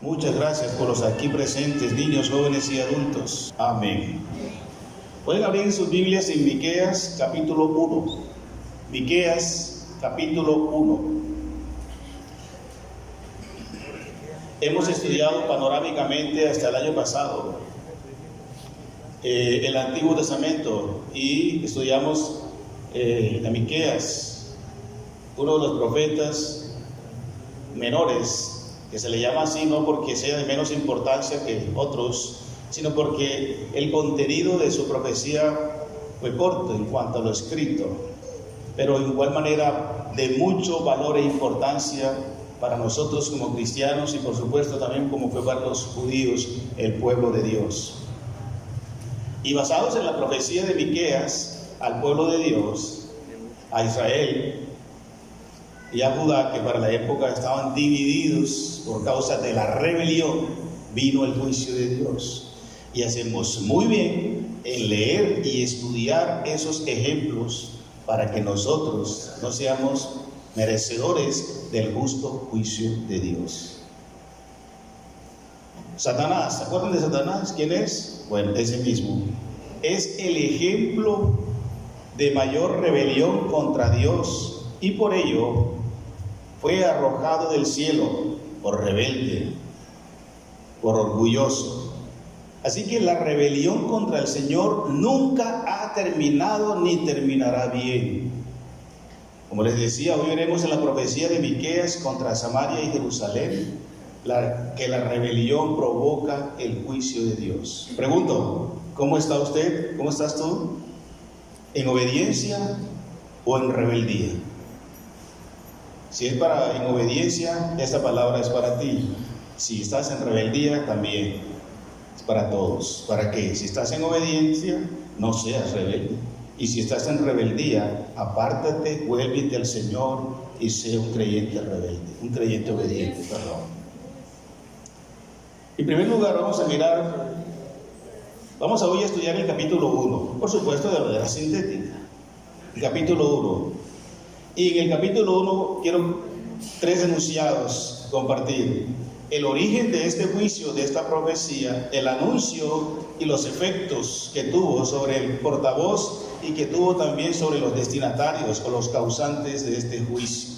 Muchas gracias por los aquí presentes, niños, jóvenes y adultos. Amén. Pueden abrir sus Biblias en Miqueas capítulo 1. Miqueas capítulo 1. Hemos estudiado panorámicamente hasta el año pasado el Antiguo Testamento y estudiamos a Miqueas, uno de los profetas menores, que se le llama así no porque sea de menos importancia que otros, sino porque el contenido de su profecía fue corto en cuanto a lo escrito, pero de igual manera de mucho valor e importancia para nosotros como cristianos y por supuesto también como fue para los judíos, el pueblo de Dios. Y basados en la profecía de Miqueas al pueblo de Dios, a Israel y a Judá, que para la época estaban divididos por causa de la rebelión, vino el juicio de Dios. Y hacemos muy bien en leer y estudiar esos ejemplos para que nosotros no seamos merecedores del justo juicio de Dios. Satanás, ¿se acuerdan de Satanás? ¿Quién es? Bueno, ese mismo. Es el ejemplo de mayor rebelión contra Dios y por ello fue arrojado del cielo por rebelde, por orgulloso. Así que la rebelión contra el Señor nunca ha terminado ni terminará bien. Como les decía, hoy veremos en la profecía de Miqueas contra Samaria y Jerusalén que la rebelión provoca el juicio de Dios. Pregunto, ¿cómo está usted? ¿Cómo estás tú? ¿En obediencia o en rebeldía? Si es en obediencia, esta palabra es para ti. Si estás en rebeldía, también es para todos. ¿Para qué? Si estás en obediencia, no seas rebelde. Y si estás en rebeldía, apártate, vuélvete al Señor y sé un creyente rebelde, un creyente obediente, perdón. En primer lugar, vamos a hoy a estudiar el capítulo 1, por supuesto de manera sintética. El capítulo 1. Y en el capítulo 1 quiero 3 enunciados compartir. El origen de este juicio, de esta profecía, el anuncio y los efectos que tuvo sobre el portavoz y que tuvo también sobre los destinatarios o los causantes de este juicio.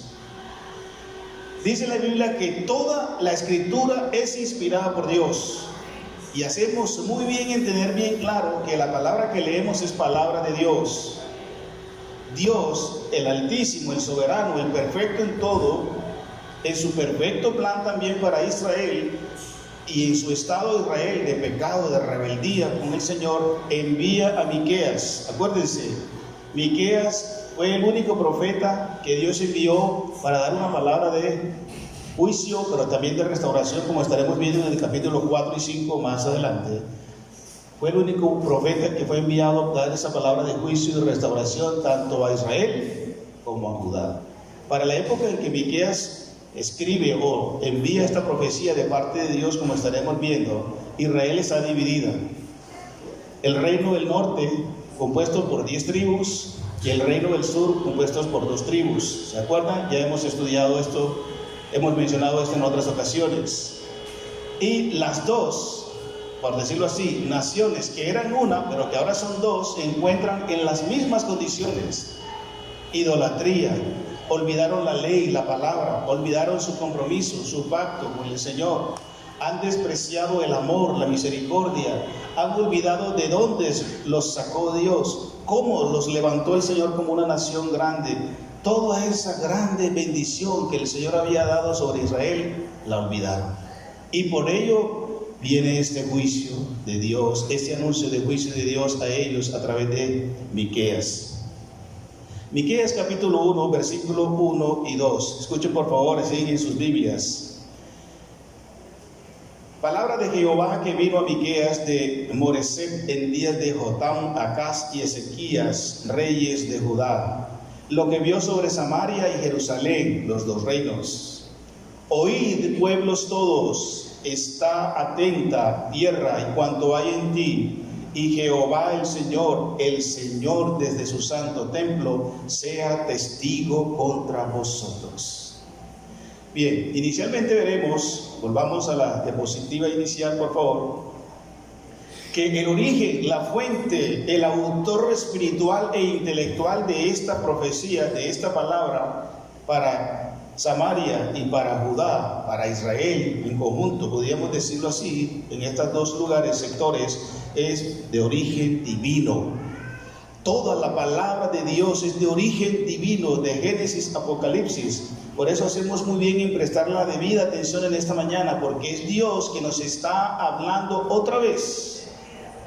Dice la Biblia que toda la escritura es inspirada por Dios y hacemos muy bien en tener bien claro que la palabra que leemos es palabra de Dios. Dios, el Altísimo, el Soberano, el Perfecto en todo, en su perfecto plan también para Israel y en su estado de Israel de pecado, de rebeldía con el Señor, envía a Miqueas. Acuérdense, Miqueas fue el único profeta que Dios envió para dar una palabra de juicio, pero también de restauración, como estaremos viendo en el capítulo 4 y 5 más adelante. Fue el único profeta que fue enviado a dar esa palabra de juicio y de restauración tanto a Israel como a Judá. Para la época en que Miqueas escribe o envía esta profecía de parte de Dios, como estaremos viendo, Israel está dividida. El reino del norte, compuesto por 10 tribus, y el reino del sur, compuestos por 2 tribus. ¿Se acuerdan? Ya hemos estudiado esto, hemos mencionado esto en otras ocasiones. Y las dos, por decirlo así, naciones que eran una, pero que ahora son 2, se encuentran en las mismas condiciones. Idolatría, olvidaron la ley, la palabra, olvidaron su compromiso, su pacto con el Señor, han despreciado el amor, la misericordia, han olvidado de dónde los sacó Dios, cómo los levantó el Señor como una nación grande. Toda esa grande bendición que el Señor había dado sobre Israel, la olvidaron. Y por ello viene este juicio de Dios, este anuncio de juicio de Dios a ellos a través de Miqueas. Miqueas capítulo 1, versículo 1 y 2. Escuchen por favor, siguen en sus Biblias. Palabra de Jehová que vino a Miqueas de Moresek en días de Jotam, Acaz y Ezequías, reyes de Judá. Lo que vio sobre Samaria y Jerusalén, los 2 reinos. Oíd, pueblos todos, está atenta tierra y cuanto hay en ti. Y Jehová el Señor desde su santo templo, sea testigo contra vosotros. Bien, inicialmente veremos, volvamos a la diapositiva inicial, por favor, que el origen, la fuente, el autor espiritual e intelectual de esta profecía, de esta palabra, para Samaria y para Judá, para Israel en conjunto, podríamos decirlo así, en estos dos lugares, sectores, es de origen divino. Toda la palabra de Dios es de origen divino, de Génesis, Apocalipsis. Por eso hacemos muy bien en prestar la debida atención en esta mañana, porque es Dios que nos está hablando otra vez,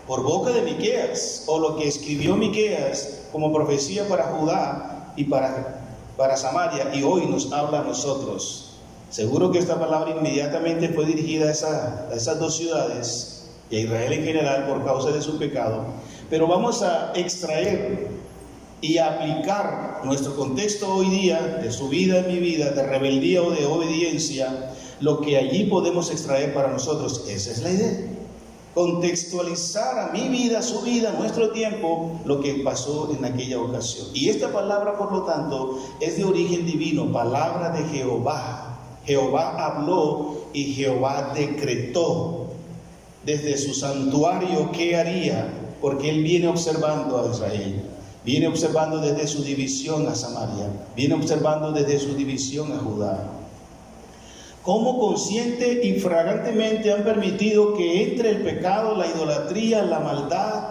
por boca de Miqueas, o lo que escribió Miqueas como profecía para Judá y para Samaria, y hoy nos habla a nosotros. Seguro que esta palabra inmediatamente fue dirigida a esas dos ciudades y a Israel en general por causa de su pecado, pero vamos a extraer y a aplicar nuestro contexto hoy día, de su vida en mi vida, de rebeldía o de obediencia, lo que allí podemos extraer para nosotros. Esa es la idea. Contextualizar a mi vida, su vida, nuestro tiempo, lo que pasó en aquella ocasión. Y esta palabra, por lo tanto, es de origen divino, palabra de Jehová. Jehová habló y Jehová decretó desde su santuario qué haría, porque él viene observando a Israel, viene observando desde su división a Samaria, viene observando desde su división a Judá. Cómo consciente y flagrantemente han permitido que entre el pecado, la idolatría, la maldad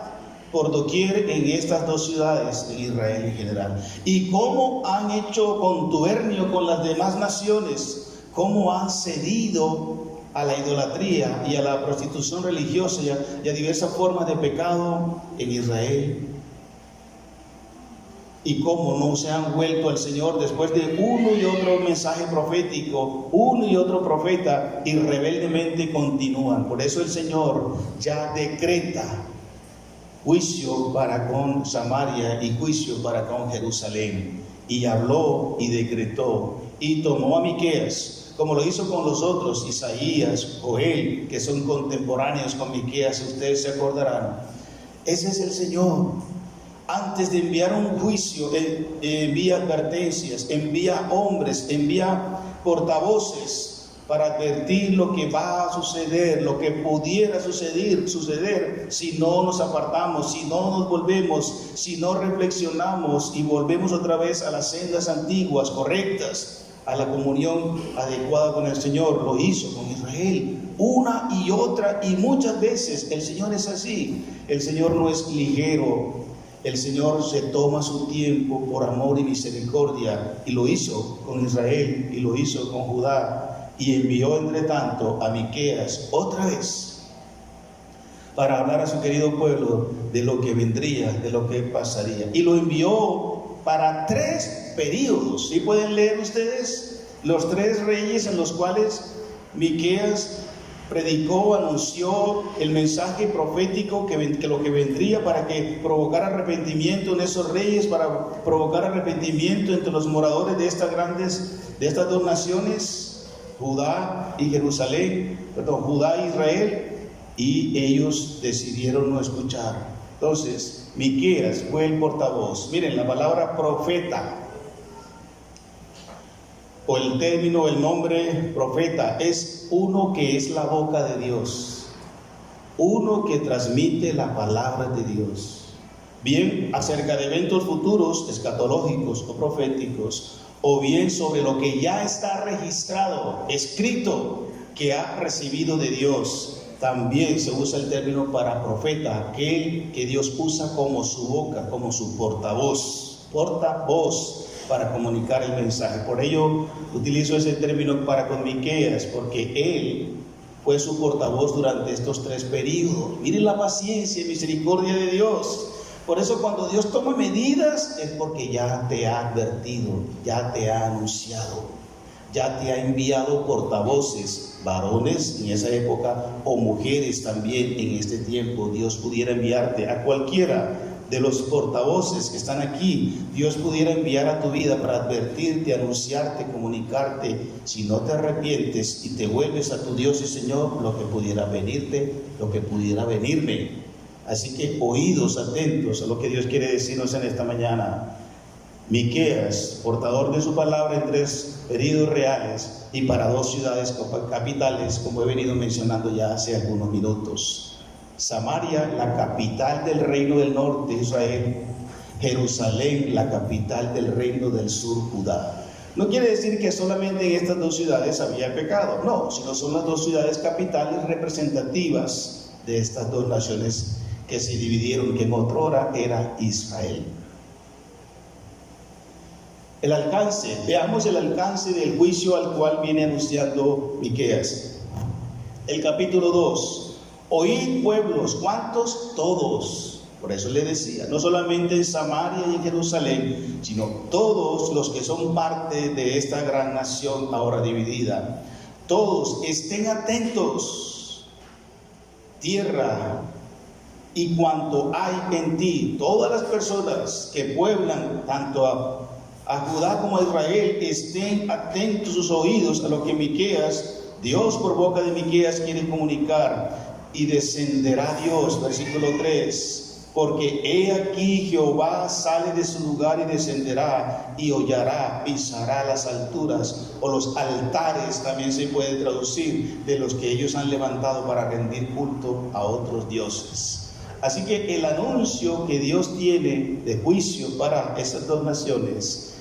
por doquier en estas dos ciudades de Israel en general. Y cómo han hecho contubernio con las demás naciones, cómo han cedido a la idolatría y a la prostitución religiosa y a diversas formas de pecado en Israel. Y cómo no se han vuelto al Señor después de uno y otro mensaje profético, uno y otro profeta, y rebeldemente continúan. Por eso el Señor ya decreta juicio para con Samaria y juicio para con Jerusalén. Y habló y decretó y tomó a Miqueas, como lo hizo con los otros, Isaías, Joel, que son contemporáneos con Miqueas, ustedes se acordarán. Ese es el Señor. Antes de enviar un juicio, envía advertencias, envía hombres, envía portavoces para advertir lo que va a suceder, lo que pudiera suceder si no nos apartamos, si no nos volvemos, si no reflexionamos y volvemos otra vez a las sendas antiguas, correctas, a la comunión adecuada con el Señor. Lo hizo con Israel una y otra y muchas veces. El Señor es así. El Señor no es ligero. El Señor se toma su tiempo por amor y misericordia, y lo hizo con Israel y lo hizo con Judá, y envió entre tanto a Miqueas otra vez para hablar a su querido pueblo de lo que vendría, de lo que pasaría, y lo envió para 3 periodos. ¿Sí pueden leer ustedes los 3 reyes en los cuales Miqueas predicó, anunció el mensaje profético que lo que vendría, para que provocara arrepentimiento en esos reyes, para provocar arrepentimiento entre los moradores de estas dos naciones, Judá y Judá e Israel, y ellos decidieron no escuchar. Entonces, Miqueas fue el portavoz. Miren, la palabra profeta, o el término, el nombre profeta, es uno que es la boca de Dios, uno que transmite la palabra de Dios, bien acerca de eventos futuros, escatológicos o proféticos, o bien sobre lo que ya está registrado, escrito, que ha recibido de Dios. También se usa el término para profeta, aquel que Dios usa como su boca, como su portavoz para comunicar el mensaje. Por ello utilizo ese término para con Miqueas, porque él fue su portavoz durante estos 3 periodos. Miren la paciencia y misericordia de Dios. Por eso cuando Dios toma medidas es porque ya te ha advertido, ya te ha anunciado, ya te ha enviado portavoces, varones en esa época o mujeres también en este tiempo. Dios pudiera enviarte a cualquiera de los portavoces que están aquí. Dios pudiera enviar a tu vida para advertirte, anunciarte, comunicarte. Si no te arrepientes y te vuelves a tu Dios y Señor, lo que pudiera venirte, lo que pudiera venirme. Así que oídos atentos a lo que Dios quiere decirnos en esta mañana. Miqueas, portador de su palabra en 3 periodos reales y para 2 ciudades capitales, como he venido mencionando ya hace algunos minutos. Samaria, la capital del reino del norte, Israel. Jerusalén, la capital del reino del sur, Judá. No quiere decir que solamente en estas 2 ciudades había pecado, no, sino son las 2 ciudades capitales representativas de estas 2 naciones que se dividieron, que en otrora era Israel. El alcance, veamos el alcance del juicio al cual viene anunciando Miqueas. El capítulo 2, oíd pueblos, ¿cuántos? Todos. Por eso le decía, no solamente en Samaria y en Jerusalén, sino todos los que son parte de esta gran nación ahora dividida. Todos estén atentos, tierra y cuanto hay en ti, todas las personas que pueblan tanto a Judá como a Israel, estén atentos sus oídos a lo que Miqueas, Dios por boca de Miqueas quiere comunicar. Y descenderá Dios, versículo 3, porque he aquí Jehová sale de su lugar y descenderá y hollará, pisará las alturas, o los altares también se puede traducir, de los que ellos han levantado para rendir culto a otros dioses. Así que el anuncio que Dios tiene de juicio para esas 2 naciones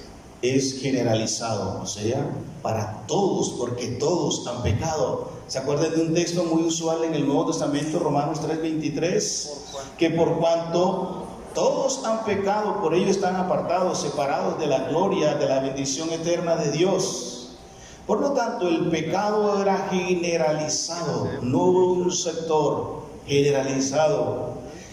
es generalizado, o sea, para todos, porque todos han pecado. ¿Se acuerdan de un texto muy usual en el Nuevo Testamento, Romanos 3:23? Que por cuanto todos han pecado, por ello están apartados, separados de la gloria, de la bendición eterna de Dios. Por lo tanto, el pecado era generalizado, no un sector, generalizado.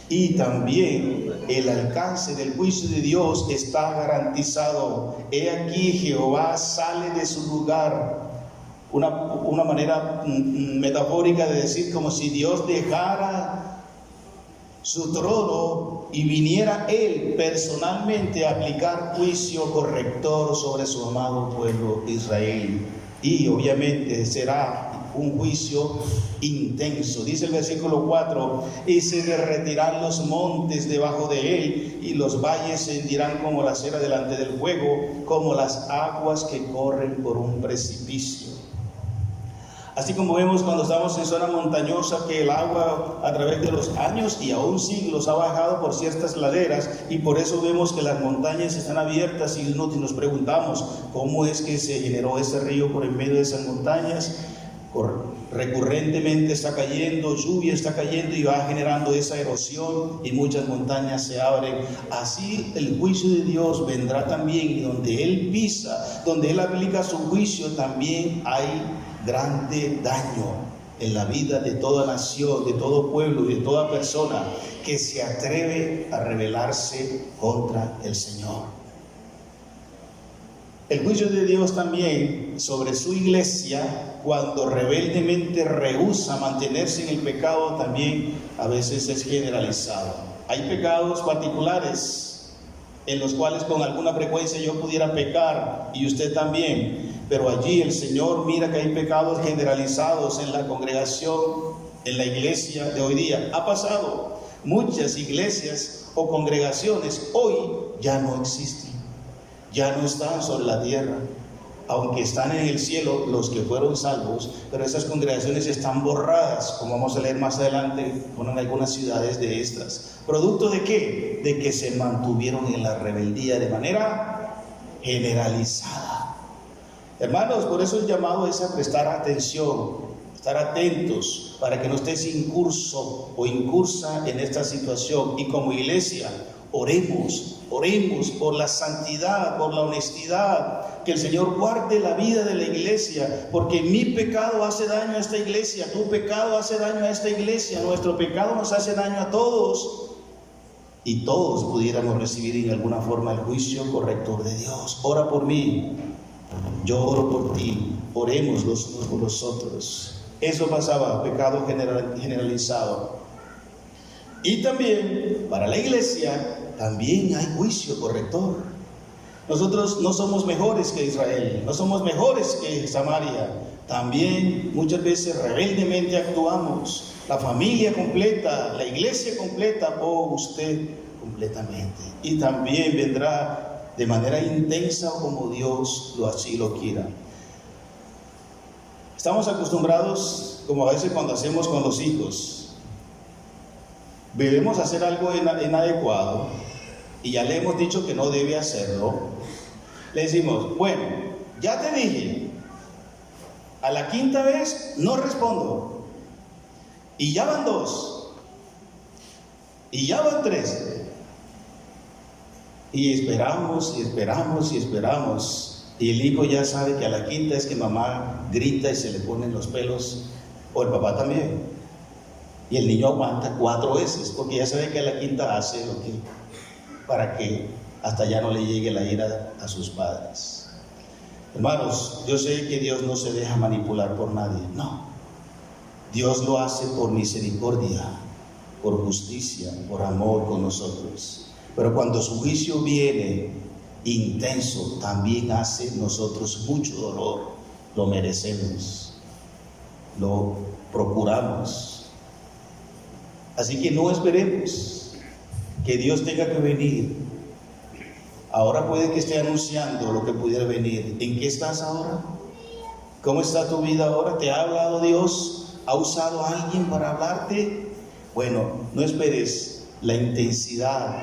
Y también el alcance del juicio de Dios está garantizado. He aquí Jehová sale de su lugar. Una manera metafórica de decir, como si Dios dejara su trono y viniera Él personalmente a aplicar juicio corrector sobre su amado pueblo Israel. Y obviamente será un juicio intenso. Dice el versículo 4, y se derretirán los montes debajo de él, y los valles se hendirán como la cera delante del fuego, como las aguas que corren por un precipicio. Así como vemos cuando estamos en zona montañosa que el agua a través de los años y aún siglos ha bajado por ciertas laderas, y por eso vemos que las montañas están abiertas y nos preguntamos cómo es que se generó ese río por en medio de esas montañas. Recurrentemente está cayendo, lluvia está cayendo y va generando esa erosión y muchas montañas se abren. Así el juicio de Dios vendrá también, y donde Él pisa, donde Él aplica su juicio, también hay grande daño en la vida de toda nación, de todo pueblo y de toda persona que se atreve a rebelarse contra el Señor. El juicio de Dios también sobre su iglesia, cuando rebeldemente rehúsa mantenerse en el pecado, también a veces es generalizado. Hay pecados particulares en los cuales con alguna frecuencia yo pudiera pecar y usted también, pero allí el Señor mira que hay pecados generalizados en la congregación, en la iglesia de hoy día. Ha pasado, muchas iglesias o congregaciones hoy ya no existen. Ya no están sobre la tierra, aunque están en el cielo los que fueron salvos, pero esas congregaciones están borradas, como vamos a leer más adelante, con algunas ciudades de estas. ¿Producto de qué? De que se mantuvieron en la rebeldía de manera generalizada. Hermanos, por eso el llamado es a prestar atención, estar atentos, para que no estés incurso o incursa en esta situación. Y como iglesia, oremos por la santidad, por la honestidad, que el Señor guarde la vida de la iglesia, porque mi pecado hace daño a esta iglesia, tu pecado hace daño a esta iglesia, nuestro pecado nos hace daño a todos, y todos pudiéramos recibir en alguna forma el juicio corrector de Dios. Ora por mí, yo oro por ti, oremos los unos por los otros. Eso pasaba, pecado generalizado. Y también para la iglesia también hay juicio corrector. Nosotros no somos mejores que Israel, no somos mejores que Samaria. También muchas veces rebeldemente actuamos. La familia completa, la iglesia completa o usted completamente. Y también vendrá de manera intensa o como Dios así lo quiera. Estamos acostumbrados, como a veces cuando hacemos con los hijos, debemos hacer algo inadecuado y ya le hemos dicho que no debe hacerlo. Le decimos, bueno, ya te dije, a la quinta vez no respondo, y ya van 2, y ya van 3, y esperamos y esperamos y esperamos. Y el hijo ya sabe que a la quinta es que mamá grita y se le ponen los pelos, o el papá también. Y el niño aguanta 4 veces, porque ya sabe que a la quinta hace lo que, para que hasta ya no le llegue la ira a sus padres. Hermanos, yo sé que Dios no se deja manipular por nadie, no. Dios lo hace por misericordia, por justicia, por amor con nosotros. Pero cuando su juicio viene intenso, también hace nosotros mucho dolor. Lo merecemos, lo procuramos. Así que no esperemos que Dios tenga que venir. Ahora puede que esté anunciando lo que pudiera venir. ¿En qué estás ahora? ¿Cómo está tu vida ahora? ¿Te ha hablado Dios? ¿Ha usado a alguien para hablarte? Bueno, no esperes la intensidad,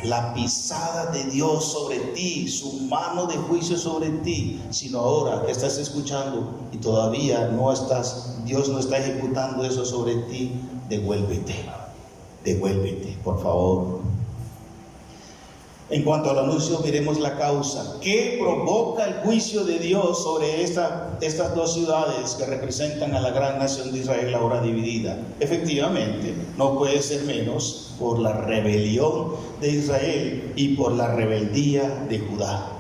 la pisada de Dios sobre ti, su mano de juicio sobre ti, sino ahora que estás escuchando y todavía Dios no está ejecutando eso sobre ti, devuélvete, por favor. En cuanto al anuncio, miremos la causa. ¿Qué provoca el juicio de Dios sobre estas 2 ciudades que representan a la gran nación de Israel ahora dividida? Efectivamente, no puede ser menos por la rebelión de Israel y por la rebeldía de Judá.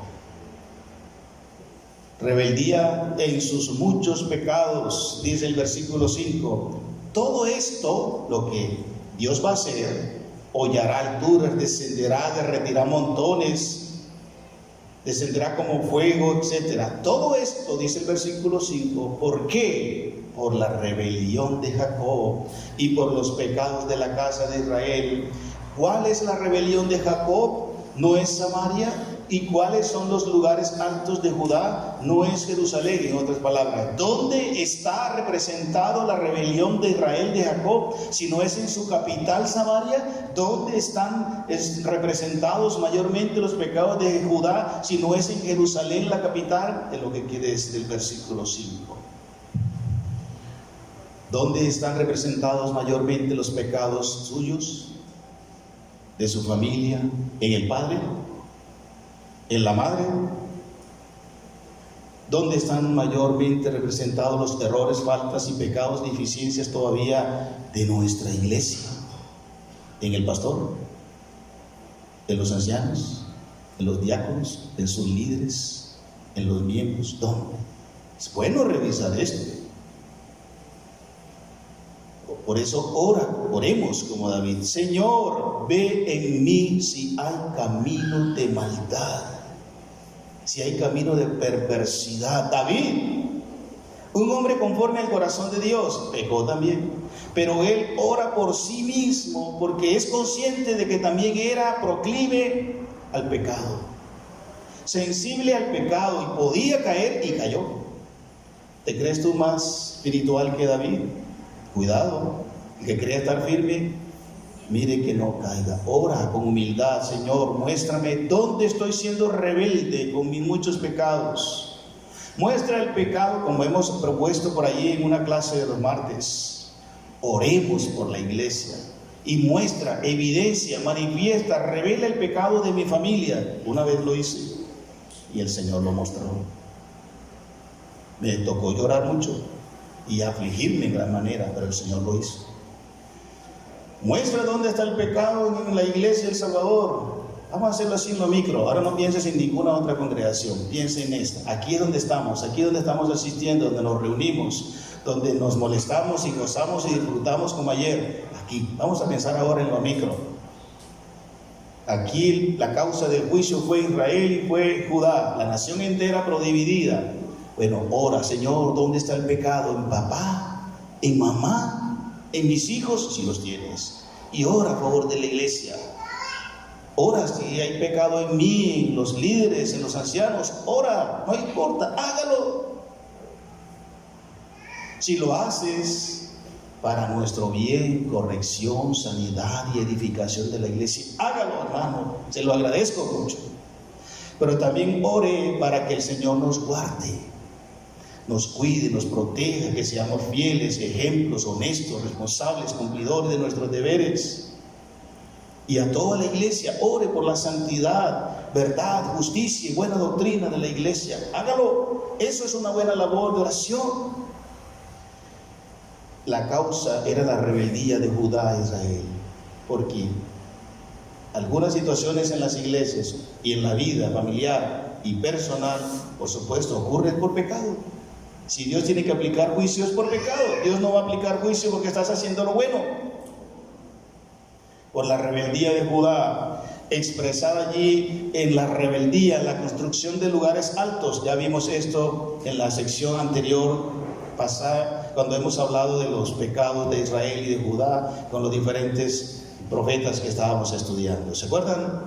Rebeldía en sus muchos pecados, dice el versículo 5. Todo esto, lo que Dios va a hacer, hollará alturas, descenderá, derretirá montones, descenderá como fuego, etc. Todo esto, dice el versículo 5, ¿por qué? Por la rebelión de Jacob y por los pecados de la casa de Israel. ¿Cuál es la rebelión de Jacob? ¿No es Samaria? ¿Y cuáles son los lugares altos de Judá? No es Jerusalén, en otras palabras. ¿Dónde está representado la rebelión de Israel, de Jacob? Si no es en su capital, Samaria. ¿Dónde están representados mayormente los pecados de Judá? Si no es en Jerusalén, la capital. Es lo que quiere decir el versículo 5. ¿Dónde están representados mayormente los pecados suyos? ¿De su familia? ¿En el padre? ¿En la madre? ¿Dónde están mayormente representados los errores, faltas y pecados, deficiencias todavía de nuestra iglesia? ¿En el pastor? ¿En los ancianos? ¿En los diáconos? ¿En sus líderes? ¿En los miembros? ¿Dónde? Es bueno revisar esto. Por eso oremos como David. Señor, ve en mí si hay camino de maldad, si hay camino de perversidad. David, un hombre conforme al corazón de Dios, pecó también, pero él ora por sí mismo porque es consciente de que también era proclive al pecado, sensible al pecado, y podía caer y cayó. ¿Te crees tú más espiritual que David? Cuidado, el que crea estar firme, mire que no caiga. Ora con humildad. Señor, muéstrame dónde estoy siendo rebelde con mis muchos pecados. Muestra el pecado, como hemos propuesto por allí en una clase de los martes. Oremos por la iglesia y muestra, evidencia, manifiesta, revela el pecado de mi familia. Una vez lo hice y el Señor lo mostró. Me tocó llorar mucho y afligirme en gran manera, pero el Señor lo hizo. Muestra dónde está el pecado en la iglesia del Salvador. Vamos a hacerlo así en lo micro. Ahora no pienses en ninguna otra congregación, piensa en esta. Aquí es donde estamos, aquí es donde estamos asistiendo, donde nos reunimos, donde nos molestamos y gozamos y disfrutamos como ayer. Aquí, vamos a pensar ahora en lo micro. Aquí la causa del juicio fue Israel y fue Judá, la nación entera pero dividida. Bueno, ora, Señor, ¿dónde está el pecado? ¿En papá? ¿En mamá? ¿En mis hijos? Si los tienes. Y ora a favor de la iglesia. Ora si hay pecado en mí, en los líderes, en los ancianos. Ora, no importa, hágalo. Si lo haces para nuestro bien, corrección, sanidad y edificación de la iglesia, hágalo, hermano, se lo agradezco mucho. Pero también ore para que el Señor nos guarde, nos cuide, nos proteja, que seamos fieles, ejemplos, honestos, responsables, cumplidores de nuestros deberes. Y a toda la iglesia, ore por la santidad, verdad, justicia y buena doctrina de la iglesia. Hágalo, eso es una buena labor de oración. La causa era la rebeldía de Judá a Israel, porque algunas situaciones en las iglesias y en la vida familiar y personal, por supuesto, ocurren por pecado. Si Dios tiene que aplicar juicio es por pecado. Dios no va a aplicar juicio porque estás haciendo lo bueno. Por la rebeldía de Judá, expresada allí en la rebeldía, en la construcción de lugares altos. Ya vimos esto en la sección anterior pasada, cuando hemos hablado de los pecados de Israel y de Judá, con los diferentes profetas que estábamos estudiando. ¿Se acuerdan?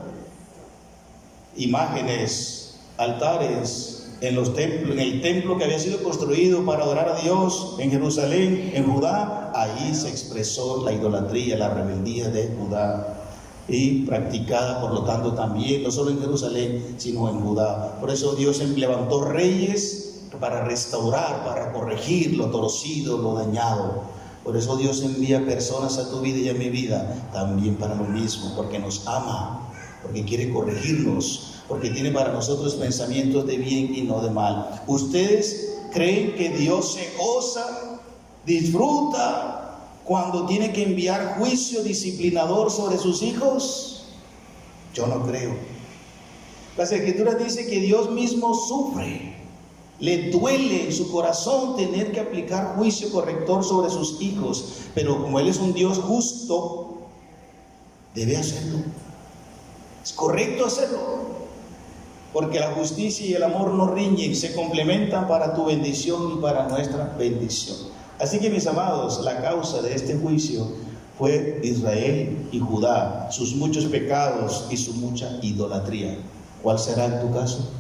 Imágenes, altares en los templos, en el templo que había sido construido para adorar a Dios en Jerusalén, en Judá, ahí se expresó la idolatría, la rebeldía de Judá, y practicada por lo tanto también, no solo en Jerusalén, sino en Judá. Por eso Dios levantó reyes para restaurar, para corregir lo torcido, lo dañado. Por eso Dios envía personas a tu vida y a mi vida también para lo mismo, porque nos ama, porque quiere corregirnos, porque tiene para nosotros pensamientos de bien y no de mal. ¿Ustedes creen que Dios se goza, disfruta cuando tiene que enviar juicio disciplinador sobre sus hijos? Yo no creo. Las Escrituras dicen que Dios mismo sufre, le duele en su corazón tener que aplicar juicio corrector sobre sus hijos, pero como Él es un Dios justo, debe hacerlo. Es correcto hacerlo, porque la justicia y el amor no riñen, se complementan para tu bendición y para nuestra bendición. Así que, mis amados, la causa de este juicio fue Israel y Judá, sus muchos pecados y su mucha idolatría. ¿Cuál será en tu caso?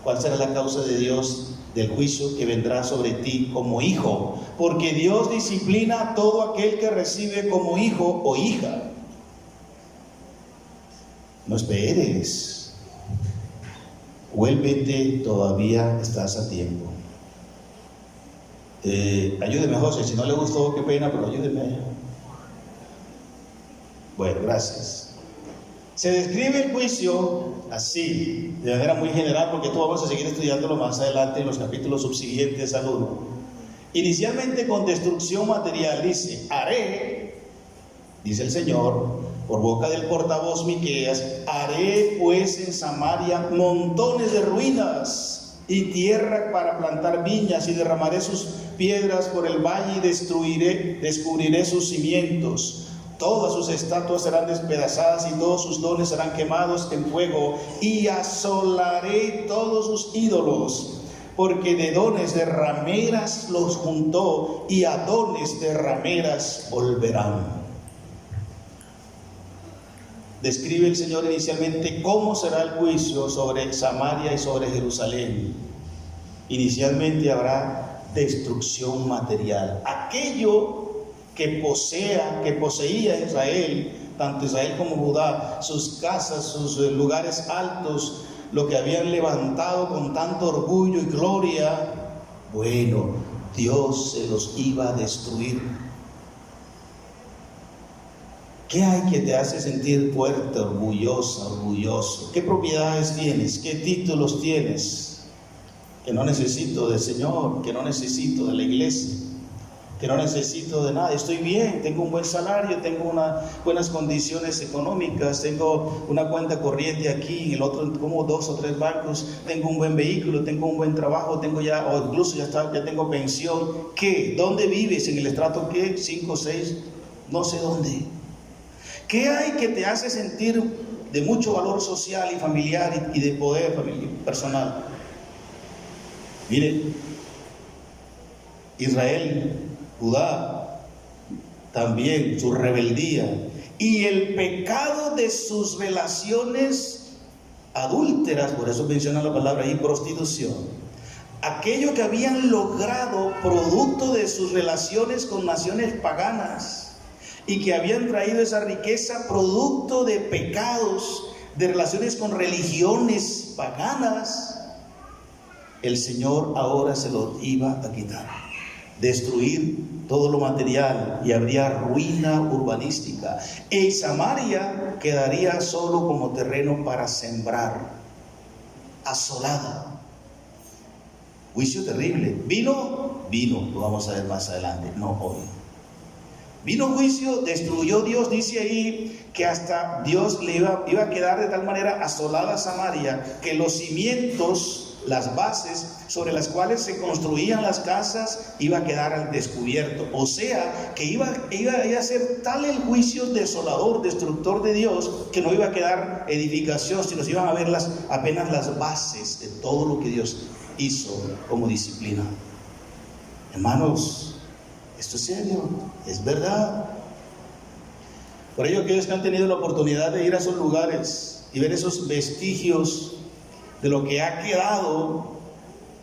¿Cuál será la causa de Dios del juicio que vendrá sobre ti como hijo? Porque Dios disciplina a todo aquel que recibe como hijo o hija. No esperes. Vuélvete, todavía estás a tiempo. Ayúdeme, José, si no le gustó, qué pena, pero ayúdeme. Bueno, gracias. Se describe el juicio así, de manera muy general, porque esto vamos a seguir estudiándolo más adelante en los capítulos subsiguientes al 1. Inicialmente con destrucción material, dice, haré, dice el Señor, por boca del portavoz Miqueas, haré pues en Samaria montones de ruinas y tierra para plantar viñas, y derramaré sus piedras por el valle y descubriré sus cimientos. Todas sus estatuas serán despedazadas y todos sus dones serán quemados en fuego, y asolaré todos sus ídolos, porque de dones de rameras los juntó y a dones de rameras volverán. Describe el Señor inicialmente cómo será el juicio sobre Samaria y sobre Jerusalén. Inicialmente habrá destrucción material. Aquello que poseía Israel, tanto Israel como Judá, sus casas, sus lugares altos, lo que habían levantado con tanto orgullo y gloria, bueno, Dios se los iba a destruir. ¿Qué hay que te hace sentir fuerte, orgullosa, orgulloso? ¿Qué propiedades tienes? ¿Qué títulos tienes? Que no necesito del Señor, que no necesito de la iglesia, que no necesito de nada. Estoy bien, tengo un buen salario, tengo buenas condiciones económicas, tengo una cuenta corriente aquí, en el otro como 2 o 3 bancos, tengo un buen vehículo, tengo un buen trabajo, tengo ya, o incluso ya tengo pensión. ¿Qué? ¿Dónde vives? ¿En el estrato qué? 5, 6, no sé dónde. ¿Qué hay que te hace sentir de mucho valor social y familiar y de poder personal? Mire, Israel, Judá, también su rebeldía y el pecado de sus relaciones adúlteras, por eso menciona la palabra ahí, prostitución. Aquello que habían logrado producto de sus relaciones con naciones paganas y que habían traído esa riqueza producto de pecados, de relaciones con religiones paganas, el Señor ahora se lo iba a quitar, destruir todo lo material, y habría ruina urbanística. En Samaria quedaría solo como terreno para sembrar, asolada. Juicio terrible. ¿Vino? Vino, lo vamos a ver más adelante, no hoy. Vino juicio, destruyó Dios, dice ahí que hasta Dios le iba a quedar de tal manera asolada Samaria que los cimientos, las bases sobre las cuales se construían las casas, iba a quedar al descubierto. O sea, que iba a ser tal el juicio desolador, destructor de Dios, que no iba a quedar edificación, sino se iban a ver apenas las bases de todo lo que Dios hizo como disciplina. Hermanos, esto es serio, es verdad. Por ello, aquellos que han tenido la oportunidad de ir a esos lugares y ver esos vestigios de lo que ha quedado,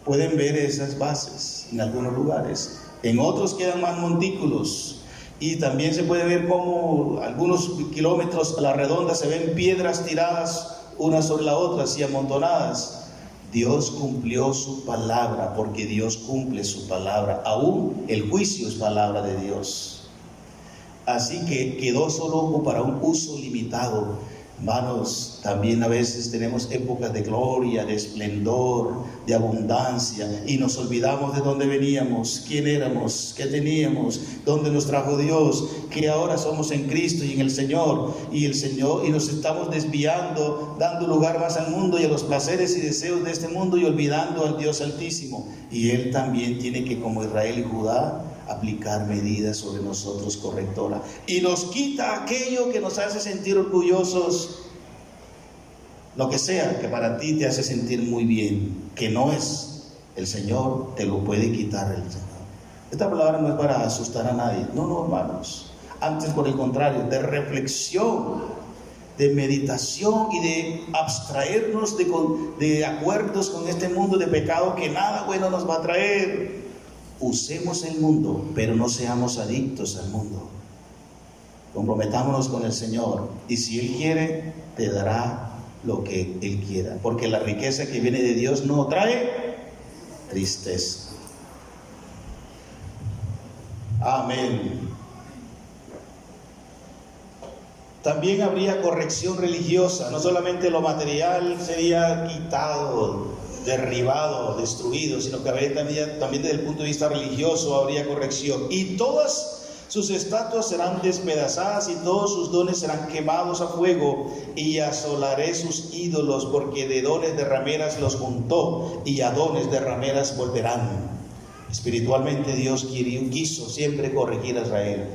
pueden ver esas bases en algunos lugares. En otros quedan más montículos, y también se puede ver cómo algunos kilómetros a la redonda se ven piedras tiradas unas sobre la otra, así amontonadas. Dios cumplió su palabra, porque Dios cumple su palabra. Aún el juicio es palabra de Dios. Así que quedó solo para un uso limitado. Hermanos, también a veces tenemos épocas de gloria, de esplendor, de abundancia, y nos olvidamos de dónde veníamos, quién éramos, qué teníamos, dónde nos trajo Dios, que ahora somos en Cristo y en el Señor, y nos estamos desviando, dando lugar más al mundo y a los placeres y deseos de este mundo, y olvidando al Dios Altísimo. Y Él también tiene que, como Israel y Judá, aplicar medidas sobre nosotros correctoras, y nos quita aquello que nos hace sentir orgullosos, lo que sea que para ti te hace sentir muy bien, que no es el Señor, te lo puede quitar el Señor. Esta palabra no es para asustar a nadie, no, hermanos, antes por el contrario, de reflexión, de meditación y de abstraernos de acuerdos con este mundo de pecado que nada bueno nos va a traer. Usemos el mundo, pero no seamos adictos al mundo. Comprometámonos con el Señor, y si Él quiere, te dará lo que Él quiera, porque la riqueza que viene de Dios no trae tristeza. Amén. También habría corrección religiosa, no solamente lo material sería quitado, derribado, destruido, sino que habría también desde el punto de vista religioso habría corrección. Y todas sus estatuas serán despedazadas y todos sus dones serán quemados a fuego, y asolaré sus ídolos, porque de dones de rameras los juntó, y a dones de rameras volverán. Espiritualmente Dios quiso siempre corregir a Israel,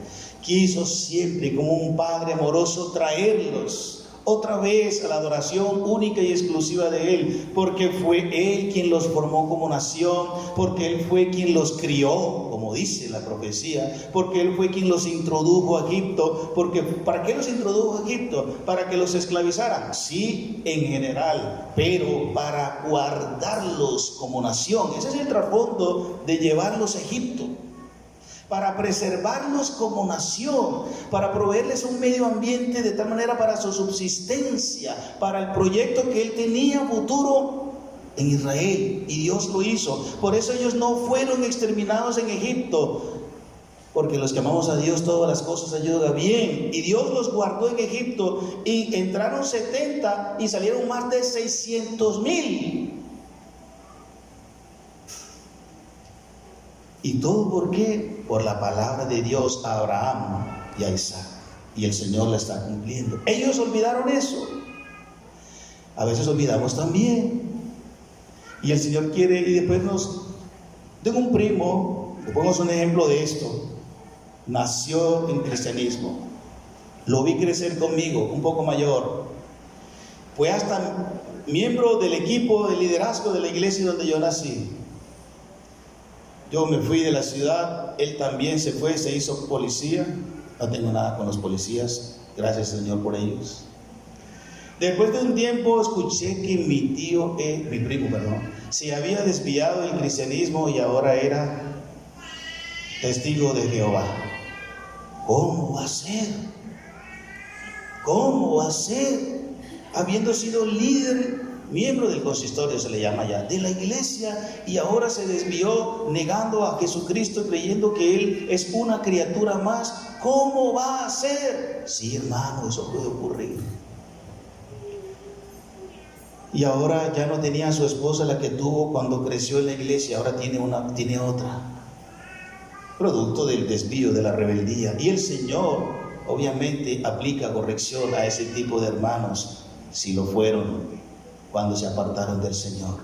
quiso siempre, como un padre amoroso, traerlos otra vez a la adoración única y exclusiva de Él, porque fue Él quien los formó como nación, porque Él fue quien los crió, como dice la profecía, porque Él fue quien los introdujo a Egipto. ¿Para qué los introdujo a Egipto? ¿Para que los esclavizaran? Sí, en general, pero para guardarlos como nación. Ese es el trasfondo de llevarlos a Egipto, para preservarlos como nación, para proveerles un medio ambiente de tal manera para su subsistencia, para el proyecto que Él tenía futuro en Israel, y Dios lo hizo. Por eso ellos no fueron exterminados en Egipto, porque los que amamos a Dios todas las cosas ayudan bien, y Dios los guardó en Egipto, y entraron 70 y salieron más de 600,000. ¿Y todo por qué? Por la palabra de Dios a Abraham y a Isaac. Y el Señor la está cumpliendo. Ellos olvidaron eso. A veces olvidamos también. Y el Señor quiere, y después tengo un primo, le pongo un ejemplo de esto. Nació en cristianismo. Lo vi crecer conmigo, un poco mayor. Fue hasta miembro del equipo de liderazgo de la iglesia donde yo nací. Yo me fui de la ciudad, él también se fue, se hizo policía, No tengo nada con los policías, gracias Señor por ellos. Después de un tiempo escuché que mi primo, se había desviado del cristianismo y ahora era testigo de Jehová. ¿Cómo va a ser? ¿Cómo va a ser? Habiendo sido líder, miembro del consistorio se le llama ya, de la iglesia, y ahora se desvió negando a Jesucristo, creyendo que Él es una criatura más. ¿Cómo va a ser? Sí, hermano, eso puede ocurrir. Y ahora ya no tenía a su esposa, la que tuvo cuando creció en la iglesia, ahora tiene otra, producto del desvío, de la rebeldía. Y el Señor obviamente aplica corrección a ese tipo de hermanos, si lo fueron cuando se apartaron del Señor.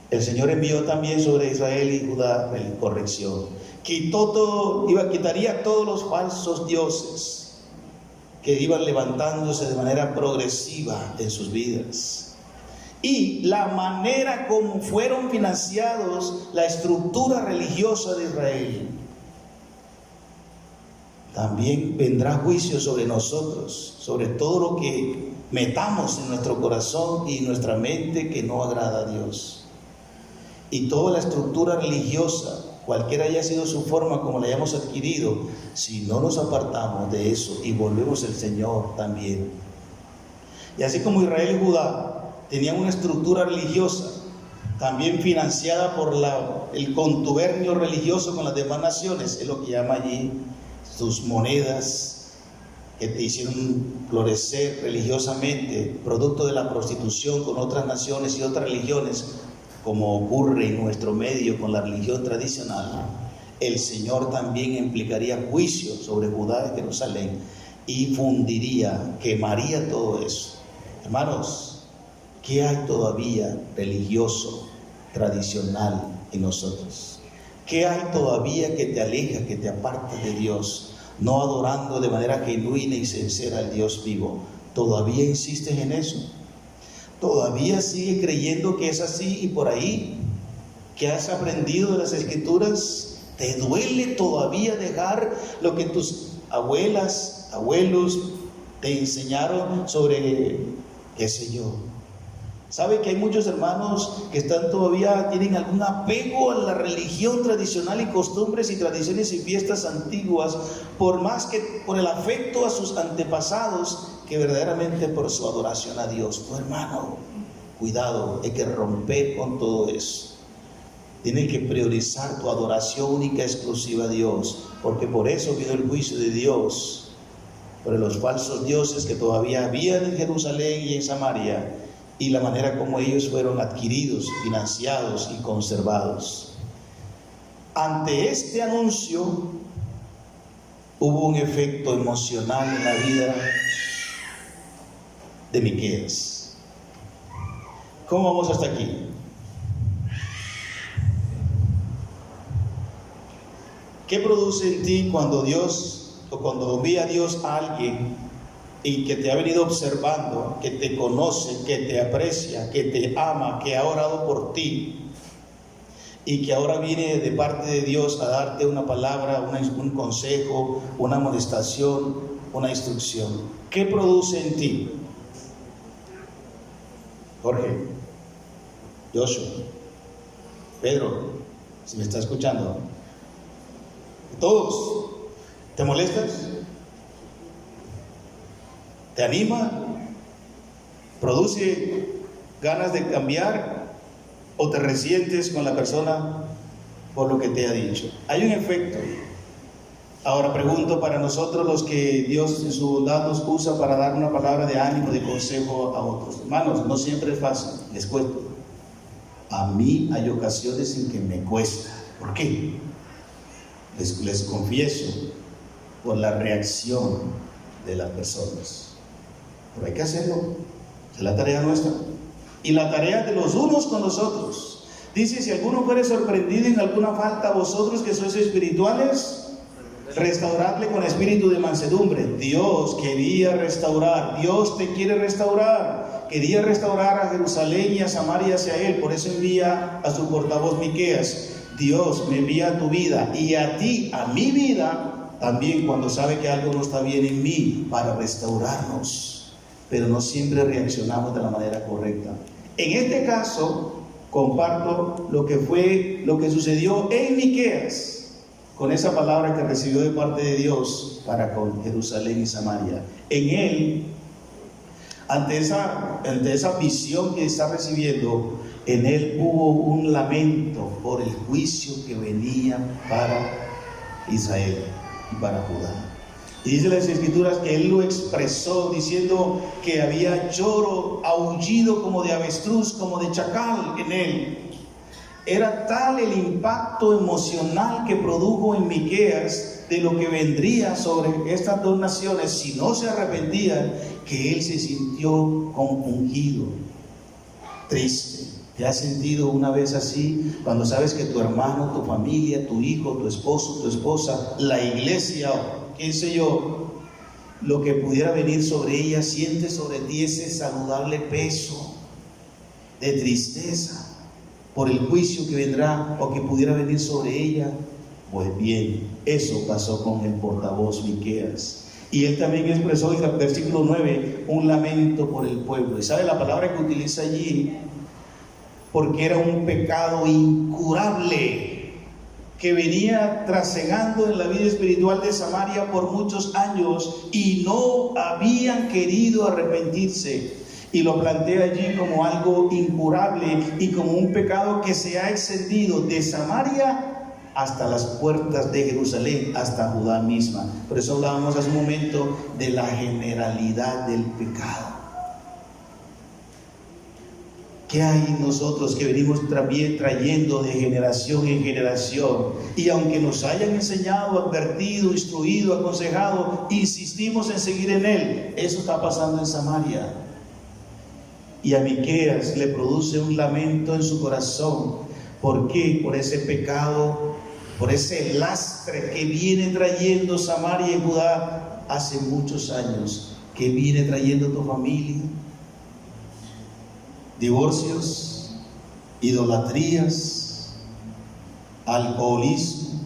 El Señor envió también sobre Israel y Judá corrección. Quitaría todos los falsos dioses que iban levantándose de manera progresiva en sus vidas. Y la manera como fueron financiados la estructura religiosa de Israel. También vendrá juicio sobre nosotros, sobre todo lo que metamos en nuestro corazón y nuestra mente que no agrada a Dios. Y toda la estructura religiosa, cualquiera haya sido su forma como la hayamos adquirido, si no nos apartamos de eso y volvemos al Señor también. Y así como Israel y Judá tenían una estructura religiosa, también financiada por el contubernio religioso con las demás naciones, es lo que llama allí sus monedas que te hicieron florecer religiosamente, producto de la prostitución con otras naciones y otras religiones, como ocurre en nuestro medio con la religión tradicional. El Señor también implicaría juicio sobre Judá y Jerusalén y fundiría, quemaría todo eso. Hermanos, ¿qué hay todavía religioso, tradicional en nosotros? ¿Qué hay todavía que te aleja, que te aparta de Dios? No adorando de manera genuina y sincera al Dios vivo. ¿Todavía insistes en eso? ¿Todavía sigues creyendo que es así y por ahí? ¿Que has aprendido de las Escrituras? ¿Te duele todavía dejar lo que tus abuelas, abuelos te enseñaron sobre, qué sé yo? ¿Sabe que hay muchos hermanos que tienen algún apego a la religión tradicional y costumbres y tradiciones y fiestas antiguas, por más que por el afecto a sus antepasados, que verdaderamente por su adoración a Dios? No, hermano, cuidado, hay que romper con todo eso. Tienes que priorizar tu adoración única, exclusiva a Dios, porque por eso vino el juicio de Dios, por los falsos dioses que todavía habían en Jerusalén y en Samaria, y la manera como ellos fueron adquiridos, financiados y conservados. Ante este anuncio hubo un efecto emocional en la vida de Miqueas. ¿Cómo vamos hasta aquí? ¿Qué produce en ti cuando Dios, o cuando envía a Dios a alguien y que te ha venido observando, que te conoce, que te aprecia, que te ama, que ha orado por ti y que ahora viene de parte de Dios a darte una palabra, un consejo, una amonestación, una instrucción? ¿Qué produce en ti? Jorge, Joshua, Pedro, si me está escuchando, todos, ¿te molestas? ¿Te anima? ¿Produce ganas de cambiar? ¿O te resientes con la persona por lo que te ha dicho? Hay un efecto. Ahora pregunto para nosotros, los que Dios en su bondad nos usa para dar una palabra de ánimo, de consejo a otros. Hermanos, no siempre es fácil, les cuento. A mí hay ocasiones en que me cuesta. ¿Por qué? Les confieso, por la reacción de las personas. Pero hay que hacerlo, es la tarea nuestra y la tarea de los unos con los otros. Dice: si alguno fuere sorprendido en alguna falta, vosotros que sois espirituales, restauradle con espíritu de mansedumbre. Dios quería restaurar, Dios te quiere restaurar. Quería restaurar a Jerusalén y a Samaria hacia Él, por eso envía a su portavoz Miqueas. Dios me envía a tu vida y a ti, a mi vida también cuando sabe que algo no está bien en mí, para restaurarnos, pero no siempre reaccionamos de la manera correcta. En este caso, comparto lo que sucedió en Miqueas, con esa palabra que recibió de parte de Dios para con Jerusalén y Samaria. En él, ante esa visión que está recibiendo, en él hubo un lamento por el juicio que venía para Israel y para Judá. Y dice las Escrituras que él lo expresó diciendo que había lloro, aullido como de avestruz, como de chacal en él. Era tal el impacto emocional que produjo en Miqueas de lo que vendría sobre estas dos naciones si no se arrepentían, que él se sintió compungido, triste. ¿Te has sentido una vez así? Cuando sabes que tu hermano, tu familia, tu hijo, tu esposo, tu esposa, la iglesia, qué sé yo, lo que pudiera venir sobre ella, siente sobre ti ese saludable peso de tristeza por el juicio que vendrá o que pudiera venir sobre ella. Pues bien, eso pasó con el portavoz Miqueas. Y él también expresó en el versículo 9 un lamento por el pueblo. ¿Y sabe la palabra que utiliza allí? Porque era un pecado incurable que venía trasegando en la vida espiritual de Samaria por muchos años y no habían querido arrepentirse. Y lo plantea allí como algo incurable y como un pecado que se ha extendido de Samaria hasta las puertas de Jerusalén, hasta Judá misma. Por eso hablábamos hace un momento de la generalidad del pecado. ¿Qué hay nosotros que venimos también trayendo de generación en generación? Y aunque nos hayan enseñado, advertido, instruido, aconsejado, insistimos en seguir en él. Eso está pasando en Samaria. Y a Miqueas le produce un lamento en su corazón. ¿Por qué? Por ese pecado, por ese lastre que viene trayendo Samaria y Judá hace muchos años, que viene trayendo tu familia. Divorcios, idolatrías, alcoholismo,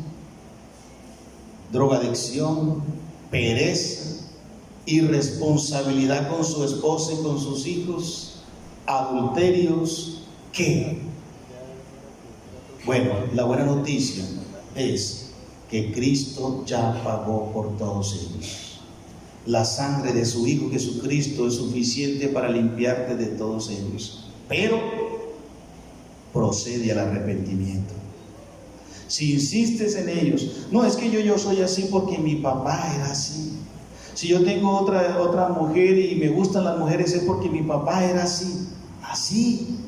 drogadicción, pereza, irresponsabilidad con su esposa y con sus hijos, adulterios. ¿Qué? Bueno, la buena noticia es que Cristo ya pagó por todos ellos. La sangre de su Hijo Jesucristo es suficiente para limpiarte de todos ellos. Pero procede al arrepentimiento. Si insistes en ellos, no es que yo soy así porque mi papá era así. Si yo tengo otra mujer y me gustan las mujeres es porque mi papá era así. Así.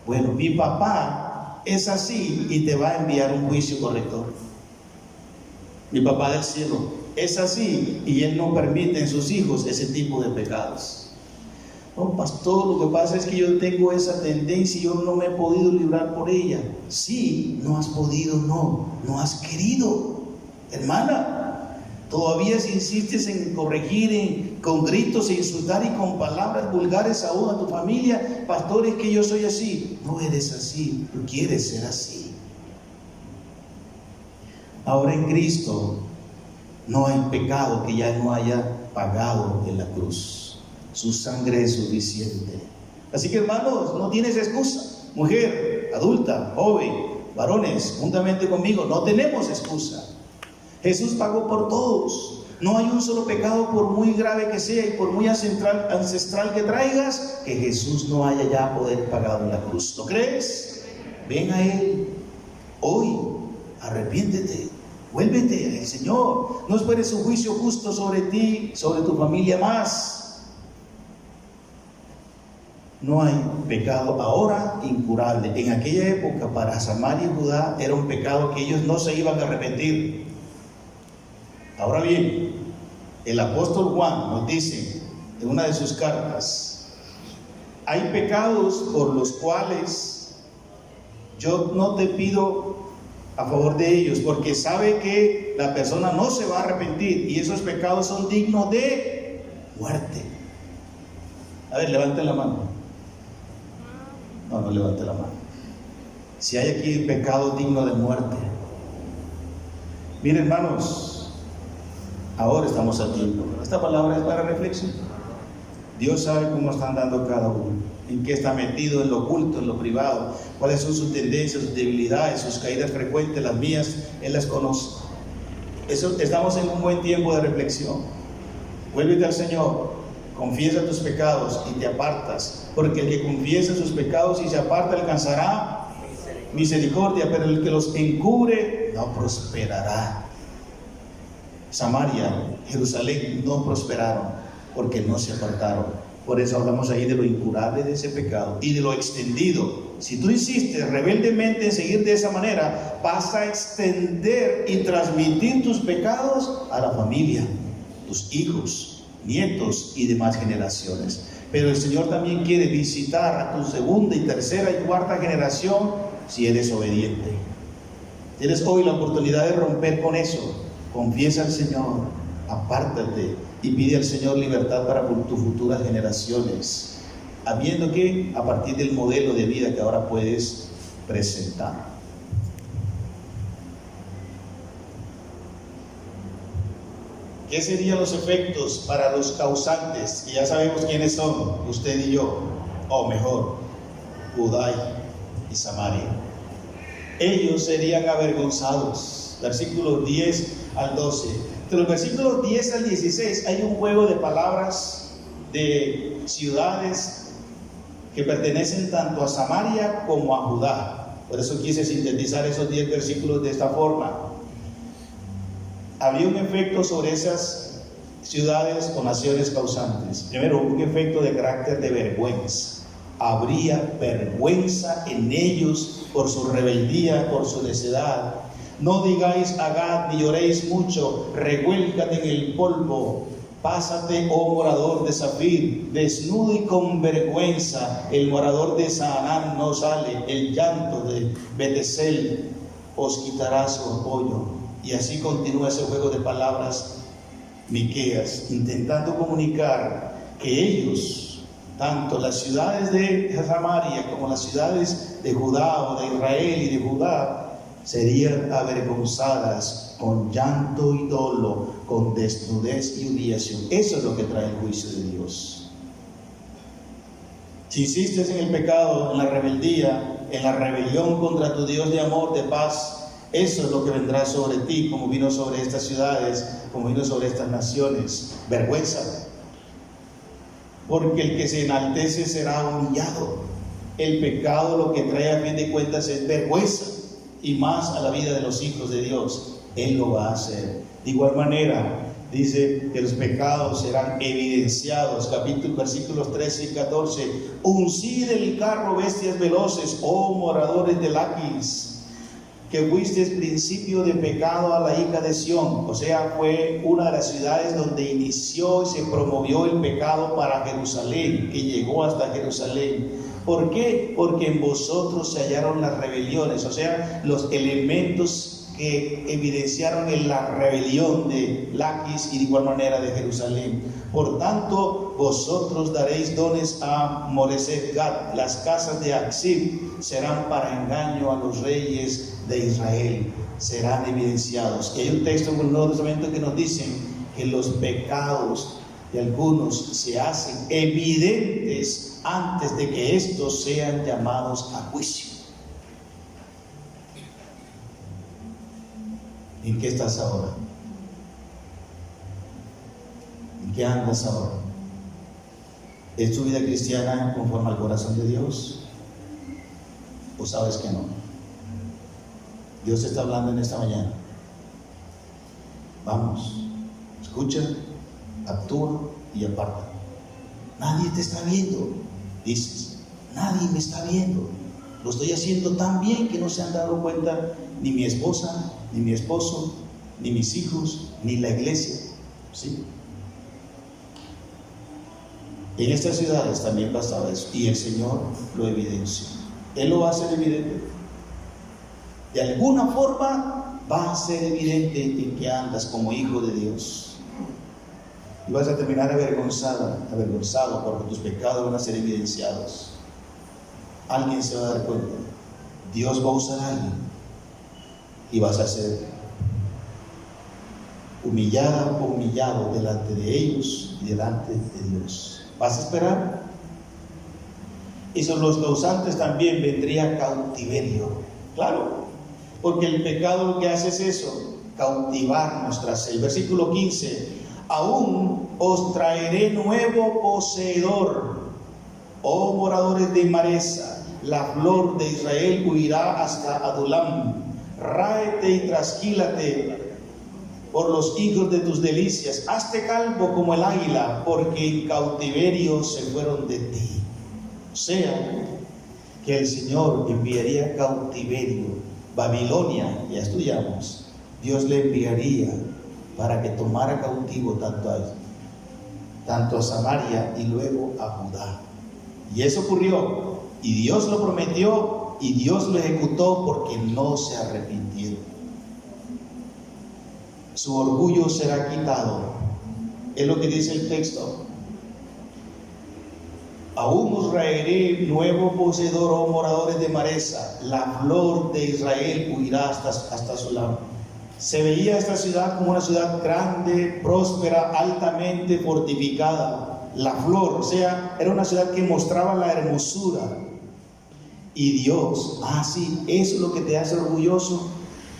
Bueno, mi papá es así y te va a enviar un juicio corrector. Mi papá del cielo es así y él no permite en sus hijos ese tipo de pecados. No, pastor, lo que pasa es que yo tengo esa tendencia y yo no me he podido librar por ella. Sí, no has podido, no has querido. Hermana, todavía si insistes en corregir con gritos e insultar y con palabras vulgares aún a tu familia, pastor, es que yo soy así. No eres así, tú quieres ser así. Ahora en Cristo no hay pecado que ya no haya pagado en la cruz. Su sangre es suficiente. Así que hermanos, no tienes excusa. Mujer, adulta, joven, varones, juntamente conmigo, no tenemos excusa. Jesús pagó por todos. No hay un solo pecado, por muy grave que sea y por muy ancestral que traigas, que Jesús no haya ya poder pagado en la cruz. ¿Lo crees? Ven a Él hoy, arrepiéntete, vuélvete al Señor. No esperes un juicio justo sobre ti, sobre tu familia más. No hay pecado ahora incurable. En aquella época para Samaria y Judá era un pecado que ellos no se iban a arrepentir. Ahora bien, el apóstol Juan nos dice en una de sus cartas: hay pecados por los cuales yo no te pido a favor de ellos, porque sabe que la persona no se va a arrepentir y esos pecados son dignos de muerte. A ver, levanten la mano. No levante la mano. Si hay aquí pecado digno de muerte. Miren, hermanos, Ahora estamos a tiempo. Esta palabra es para reflexión. Dios sabe cómo están dando cada uno, en qué está metido, en lo oculto, en lo privado, cuáles son sus tendencias, sus debilidades, sus caídas frecuentes, las mías, Él las conoce. Estamos en un buen tiempo de reflexión. Vuélvete al Señor, confiesa tus pecados y te apartas, porque el que confiesa sus pecados y se aparta alcanzará misericordia, pero el que los encubre no prosperará. Samaria, Jerusalén no prosperaron porque no se apartaron. Por eso hablamos ahí de lo incurable de ese pecado y de lo extendido. Si tú insistes rebeldemente en seguir de esa manera, vas a extender y transmitir tus pecados a la familia, tus hijos, nietos y demás generaciones. Pero el Señor también quiere visitar a tu segunda y tercera y cuarta generación si eres obediente. Tienes hoy la oportunidad de romper con eso. Confiesa al Señor, apártate y pide al Señor libertad para tus futuras generaciones, habiendo que a partir del modelo de vida que ahora puedes presentar. ¿Qué serían los efectos para los causantes? Que ya sabemos quiénes son, usted y yo, o mejor, Judá y Samaria. Ellos serían avergonzados. Versículos 10 al 12. De los versículos 10 al 16 hay un juego de palabras de ciudades que pertenecen tanto a Samaria como a Judá. Por eso quise sintetizar esos 10 versículos de esta forma. Había un efecto sobre esas ciudades o naciones causantes. Primero, un efecto de carácter de vergüenza. Habría vergüenza en ellos por su rebeldía, por su necedad. No digáis a Gad ni lloréis mucho, revuélcate en el polvo, pásate, oh morador de Zafir, desnudo y con vergüenza, el morador de Saanán no sale, el llanto de Betesel os quitará su apoyo. Y así continúa ese juego de palabras Miqueas, intentando comunicar que ellos, tanto las ciudades de Samaria como las ciudades de Judá o de Israel y de Judá, serían avergonzadas con llanto y dolo, con desnudez y humillación. Eso es lo que trae el juicio de Dios. Si insistes en el pecado, en la rebeldía, en la rebelión contra tu Dios de amor, de paz, eso es lo que vendrá sobre ti, como vino sobre estas ciudades, como vino sobre estas naciones. Vergüenza. Porque el que se enaltece será humillado. El pecado lo que trae a fin de cuentas es vergüenza. Y más a la vida de los hijos de Dios, Él lo va a hacer. De igual manera, dice que los pecados serán evidenciados. Versículos 13 y 14. Uncid el carro, bestias veloces, oh moradores de Laquis, que fuisteis principio de pecado a la hija de Sión. O sea, fue una de las ciudades donde inició y se promovió el pecado para Jerusalén, que llegó hasta Jerusalén. ¿Por qué? Porque en vosotros se hallaron las rebeliones, o sea, los elementos que evidenciaron en la rebelión de Laquis y de igual manera de Jerusalén. Por tanto, vosotros daréis dones a Moreset Gad, las casas de Aksib serán para engaño a los reyes de Israel, serán evidenciados. Y hay un texto en el Nuevo Testamento que nos dice que los pecados de algunos se hacen evidentes antes de que estos sean llamados a juicio. ¿En qué estás ahora? ¿En qué andas ahora? ¿Es tu vida cristiana conforme al corazón de Dios? ¿O sabes que no? Dios te está hablando en esta mañana. Vamos, escucha, actúa y aparta. Nadie te está viendo, dices. Nadie me está viendo. Lo estoy haciendo tan bien que no se han dado cuenta ni mi esposa, ni mi esposo, ni mis hijos, ni la iglesia. ¿Sí? En estas ciudades también pasaba eso, y el Señor lo evidenció. Él lo va a hacer evidente. De alguna forma va a ser evidente en que andas como hijo de Dios. Y vas a terminar avergonzado porque tus pecados van a ser evidenciados. Alguien se va a dar cuenta. Dios va a usar a alguien y vas a ser humillada o humillado delante de ellos y delante de Dios. ¿Vas a esperar? Y sobre los causantes también vendría cautiverio. Claro, porque el pecado lo que hace es eso, cautivarnos tras él. Versículo 15: aún os traeré nuevo poseedor, oh moradores de Maresa, la flor de Israel huirá hasta Adulam. Ráete y trasquílate por los hijos de tus delicias, hazte calvo como el águila, porque en cautiverio se fueron de ti. O sea, que el Señor enviaría cautiverio. Babilonia, ya estudiamos, Dios le enviaría para que tomara cautivo tanto a Samaria y luego a Judá. Y eso ocurrió, y Dios lo prometió, y Dios lo ejecutó porque no se arrepintieron. Su orgullo será quitado. Es lo que dice el texto. Aún os traeré nuevo poseedor, oh moradores de Maresa, la flor de Israel huirá hasta Sulam. Se veía esta ciudad como una ciudad grande, próspera, altamente fortificada. La flor, o sea, era una ciudad que mostraba la hermosura. Y Dios, sí, eso es lo que te hace orgulloso,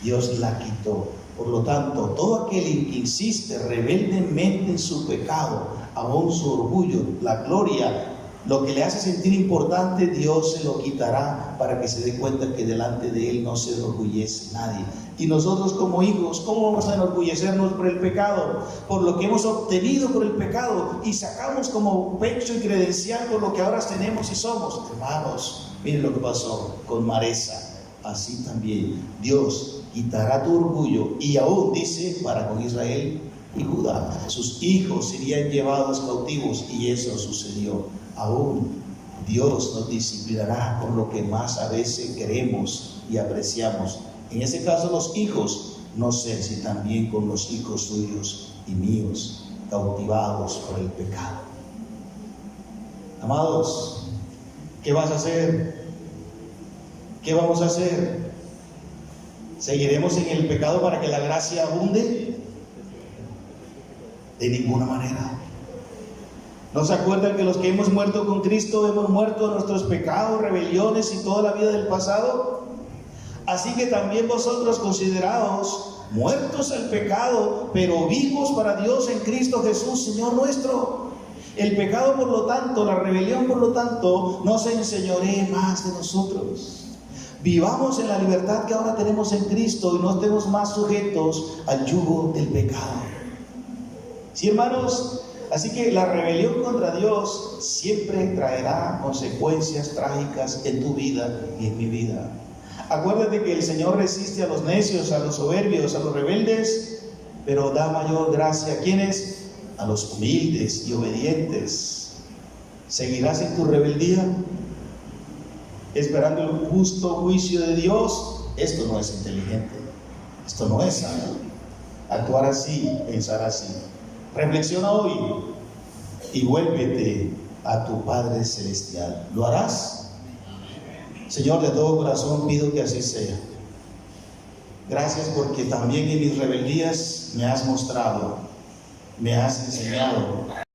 Dios la quitó. Por lo tanto, todo aquel que insiste rebeldemente en su pecado, aún su orgullo, la gloria, lo que le hace sentir importante, Dios se lo quitará para que se dé cuenta que delante de Él no se enorgullece nadie. Y nosotros como hijos, ¿cómo vamos a enorgullecernos por el pecado? Por lo que hemos obtenido por el pecado y sacamos como pecho y credencial por lo que ahora tenemos y somos. Hermanos, miren lo que pasó con Maresa. Así también Dios quitará tu orgullo, y aún dice para con Israel y Judá, sus hijos serían llevados cautivos, y eso sucedió. Aún Dios nos disciplinará con lo que más a veces queremos y apreciamos. En ese caso los hijos, no sé si también con los hijos suyos y míos, cautivados por el pecado. Amados, ¿qué vas a hacer? ¿Qué vamos a hacer? ¿Seguiremos en el pecado para que la gracia abunde? De ninguna manera. ¿No se acuerdan que los que hemos muerto con Cristo hemos muerto en nuestros pecados, rebeliones y toda la vida del pasado? Así que también vosotros consideraos muertos al pecado, pero vivos para Dios en Cristo Jesús, Señor nuestro. El pecado, por lo tanto, la rebelión, por lo tanto, no se enseñoree más de nosotros. Vivamos en la libertad que ahora tenemos en Cristo y no estemos más sujetos al yugo del pecado. ¿Sí, hermanos? Así que la rebelión contra Dios siempre traerá consecuencias trágicas en tu vida y en mi vida. Acuérdate que el Señor resiste a los necios, a los soberbios, a los rebeldes, pero da mayor gracia a quienes, a los humildes y obedientes. ¿Seguirás en tu rebeldía, esperando el justo juicio de Dios? Esto no es inteligente, esto no es sano. Actuar así, pensar así. Reflexiona hoy y vuélvete a tu Padre Celestial. ¿Lo harás? Señor, de todo corazón pido que así sea. Gracias porque también en mis rebeldías me has mostrado, me has enseñado